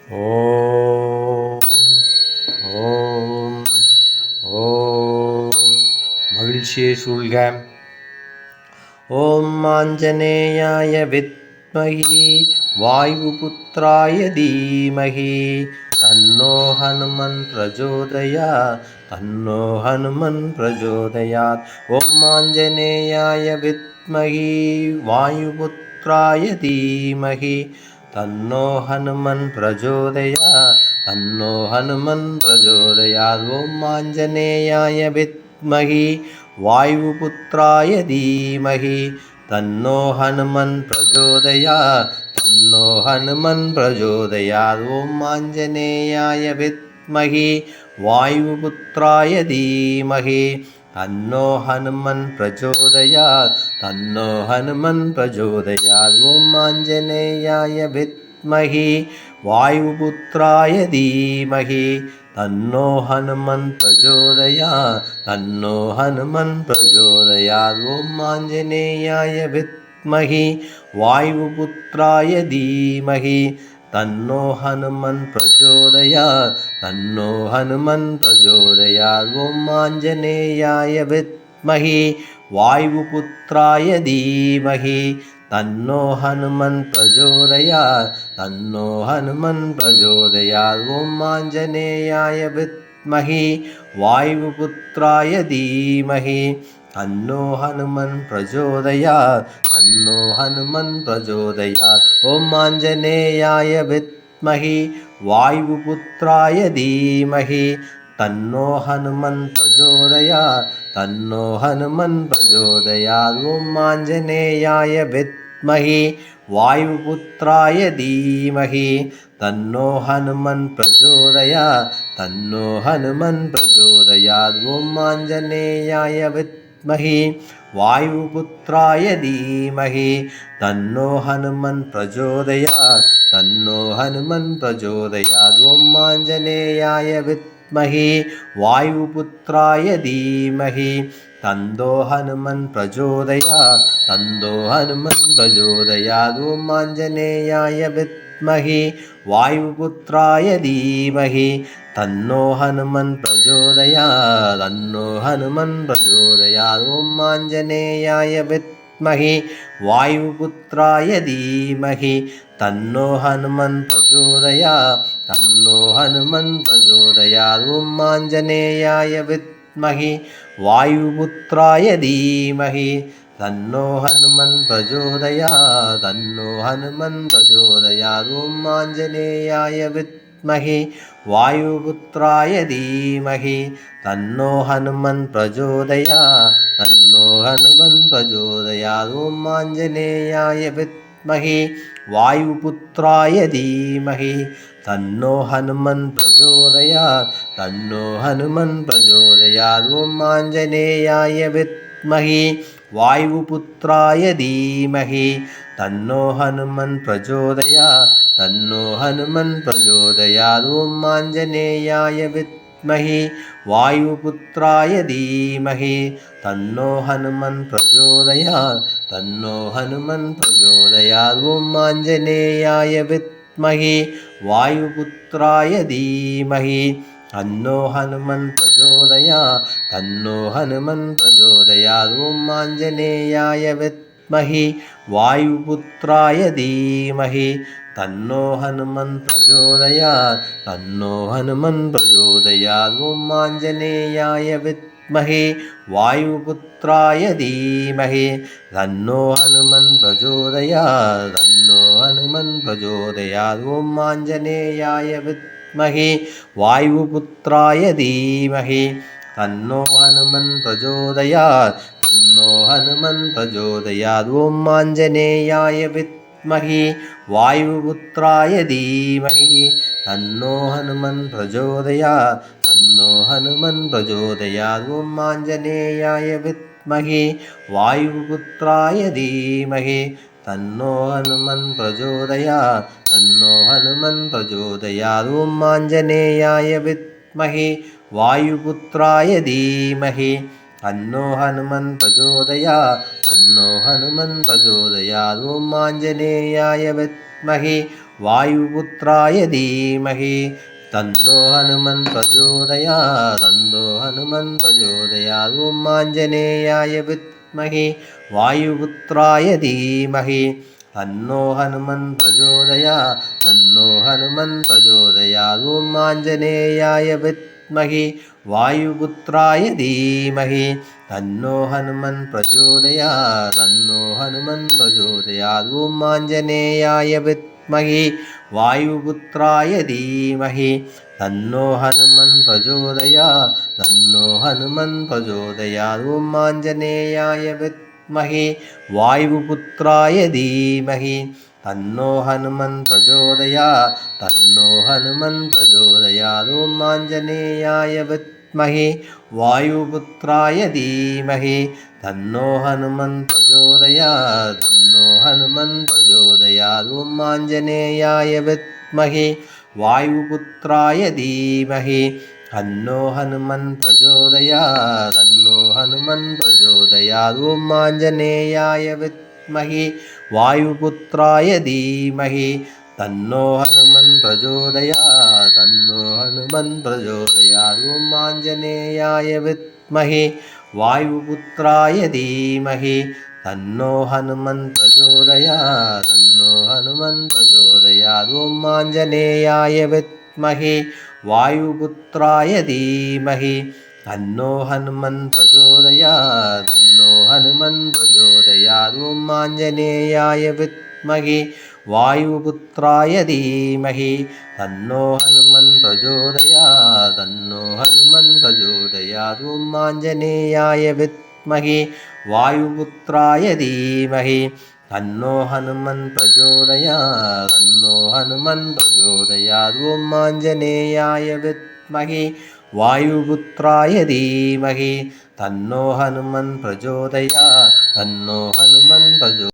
ஓம் ஓம் ஓம் மகிழ்ச்சியை சூழ்க. ஓம் ஆஞ்சநேயாய வித்மஹி வாயுபுத்ராய தீமஹி தன்னோ ஹனுமன் பிரச்சோதயாத் தன்னோ ஹனுமன் பிரச்சோதயாத். ஓம் ஆஞ்சநேயாய வித்மஹி வாயுபுத்ராய தீமஹி தன்னோ ஹனுமன் பிரச்சோதயாத் தன்னோ ஹனுமன் பிரச்சோதயாத். ஓம் ஆஞ்சநேயாய வித்மஹி வாயுபுத்ராய தீமஹி தன்னோ ஹனுமன் பிரச்சோதயாத் தன்னோ ஹனுமன் பிரச்சோதயாத். ஓம் ஆஞ்சநேயாய வித்மஹி வாயுபுத்ராய தீமஹி தன்னோ ஹனுமன் பிரச்சோதயாத் தன்னோ ஹனுமன் பிரச்சோதயாத். ஓம் ஆஞ்சநேயாய வித்மஹி வாயுபுத்ராய தீமஹி தன்னோ ஹனுமன் பிரச்சோதயாத் தன்னோ ஹனுமன் பிரச்சோதயாத். ஓம் ஆஞ்சநேயாய வித்மஹி வாயுபுத்ராய தீமஹி தன்னோ ஹனுமன் பிரச்சோதயாத் தன்னோ ஹனுமன் பிரச்சோதயாத். ஓம் ஆஞ்சநேயாய வித்மஹி வாயுபுத்ராய தீமஹி தன்னோ ஹனுமன் பிரச்சோதயாத் தன்னோ ஹனுமன் பிரச்சோதயாத். ஓம் ஆஞ்சநேயாய வித்மஹி வாயுபுத்ராய தீமஹி தன்னோ ஹனுமன் பிரச்சோதயாத் தன்னோ ஹனுமன் பிரச்சோதயாத். ஓம் ஆஞ்சநேயாய வித்மஹி வாயுபுத்ராய தீமஹி தன்னோ ஹனுமன் பிரச்சோதயாத் தன்னோ ஹனுமன் பிரச்சோதயாத். ஓம் ஆஞ்சநேயாய வித்மஹி வாயுபுத்ராய தீமஹி தன்னோ ஹனுமன் பிரச்சோதயாத் தன்னோ ஹனுமன் பிரச்சோதயாத். ஓம் ஆஞ்சநேயாய வித்மஹி வாயுபுத்ராய தீமஹி தன்னோ ஹனுமன் பிரச்சோதயாத் தன்னோ ஹனுமன் பிரச்சோதயாத். ஓம் ஆஞ்சநேயாய வித்மஹி வாயுபுத்ராய தீமஹி தன்னோ ஹனுமன் பிரச்சோதயாத் தன்னோ ஹனுமன் பிரச்சோதயாத். ஓம் ஆஞ்சநேயாய வித்மஹி வாயுபுத்ராய தீமஹி தன்னோ ஹனுமன் பிரச்சோதயாத் தன்னோ ஹனுமன் பிரச்சோதயாத். ஓம் ஆஞ்சநேயாய வித்மஹி வாயுபுத்ராய தீமஹி தன்னோ ஹனுமன் பிரச்சோதயாத் தன்னோ ஹனுமன் பிரச்சோதயாத். ஓம் ஆஞ்சநேயாய வித்மஹி வாயுபுத்ராய தீமஹி தன்னோ ஹனுமன் பிரச்சோதயாத் தன்னோ ஹனுமன் பிரச்சோதயாத். ஓம் ஆஞ்சநேயாய வித்மஹி வாயுபுத்ராய தீமஹி தன்னோ ஹனுமன் பிரச்சோதயாத் தன்னோ ஹனுமன் பிரச்சோதயாத். ஓம் ஆஞ்சநேயாய வித்மஹி வாயுபுத்ராய தீமஹி தன்னோ ஹனுமன் பிரச்சோதயாத் தன்னோ ஹனுமன் பிரச்சோதயாத். ஓம் ஆஞ்சநேயாய வித்மஹி வாயுபுத்ராய தீமஹி தன்னோ ஹனுமன் பிரச்சோதயாத் தன்னோ ஹனுமன் பிரச்சோதயாத். ஓம் ஆஞ்சநேயாய வித்மஹி வாயுபுத்ராய தீமஹி தன்னோ ஹனுமன் பிரச்சோதயாத் தன்னோ ஹனுமன் பிரச்சோதயாத். ஓம் ஆஞ்சநேயாய வித்மஹி வாயுபுத்ராய தீமஹி தன்னோ ஹனுமன் பிரச்சோதயாத் தன்னோ ஹனுமன் பிரச்சோதயாத். ஓம் ஆஞ்சநேயாய வித்மஹி வாயுபுத்ராய தீமஹி தன்னோ ஹனுமன் பிரச்சோதயாத் தன்னோ ஹனுமன் பிரச்சோதயாத். ஓம் ஆஞ்சநேயாய வித்மஹி வாயுபுத்ராய தீமஹி தன்னோ ஹனுமன் பிரச்சோதயாத் தன்னோ ஹனுமன் பிரச்சோதயாத். ஓம் ஆஞ்சநேயாய வித்மஹி வாயுபுத்ராய தீமஹி தன்னோ ஹனுமன் பிரச்சோதயாத் தன்னோ ஹனுமன் பிரச்சோதயாத். ஓம் ஆஞ்சநேயாய வித்மஹி வாயுபுத்ராய தீமஹி தன்னோ ஹனுமன் பிரச்சோதயாத் தன்னோ ஹனுமன் பிரச்சோதயாத். ஓம் ஆஞ்சநேயாய வித்மஹி வாயுபுத்ராய தீமஹி தன்னோ ஹனுமன் பிரச்சோதயாத் தன்னோ ஹனுமன் பிரச்சோதயாத். ஓம் ஆஞ்சநேயாய வித்மஹி வாயுபுத்ராய தீமஹி தன்னோ ஹனுமன் பிரச்சோதயாத் தன்னோ ஹனுமன் பிரச்சோதயாத். ஓம் ஆஞ்சநேயாய வித்மஹி वायुपुत्राय धीमहि तन्नो हनुमन् प्रचोदयात् तन्नो हनुमन् प्रचोदयात् ॐ आञ्जनेयाय विद्महे वायुपुत्राय धीमहि तन्नो हनुमन् प्रचोदयात् तन्नो हनुमन् प्रचोदयात् ॐ आञ्जनेयाय विद्महे वायुपुत्राय धीमहि तन्नो हनुमन् प्रचोदयात् तन्नो हनुमन् प्रचोदयात् ॐ आञ्जनेयाय विद्महे वायुपुत्राय धीमहि तन्नो हनुमन् प्रचोदयात् तन्नो हनुमन् प्रचोदयात् ॐ आञ्जनेयाय विद्महे वायुपुत्राय धीमहि तन्नो हनुमन् प्रचोदयात् तन्नो हनुमन् प्रचोदयात् ॐ आञ्जनेयाय विद्महे वायुपुत्राय धीमहि तन्नो हनुमन् प्रचोदयात् तन्नो हनुमन् प्रचोदयात् ॐ आञ्जनेयाय विद्महे वायुपुत्राय धीमहि तन्नो हनुमन् प्रचोदयात् तन्नो हनुमन् प्रचोदयात् ॐ आञ्जनेयाय विद्महे वायुपुत्राय धीमहि तन्नो हनुमन् प्रचोदयात् तन्नो हनुमन् प्रचोदयात् ॐ आञ्जनेयाय विद्महे वायुपुत्राय धीमहि तन्नो हनुमन् प्रचोदयात् तन्नो हनुमन् प्रचोदयात् ॐ आञ्जनेयाय विद्महे वायुपुत्राय धीमहि तन्नो हनुमन् प्रचोदयात् तन्नो हनुमन् प्रचोदयात् ॐ आञ्जनेयाय विद्महे वायुपुत्राय धीमहि तन्नो हनुमन् प्रचोदयात् तन्नो हनुमन् प्रचोदयात् ॐ आञ्जनेयाय विद्महे वायुपुत्राय धीमहि तन्नो हनुमन् प्रचोदयात् तन्नो हनुमन् प्रचोदयात् ॐ आञ्जनेयाय विद्महे वायुपुत्राय धीमहि तन्नो हनुमन् प्रचोदयात् तन्नो हनुमन् प्रचोदयात्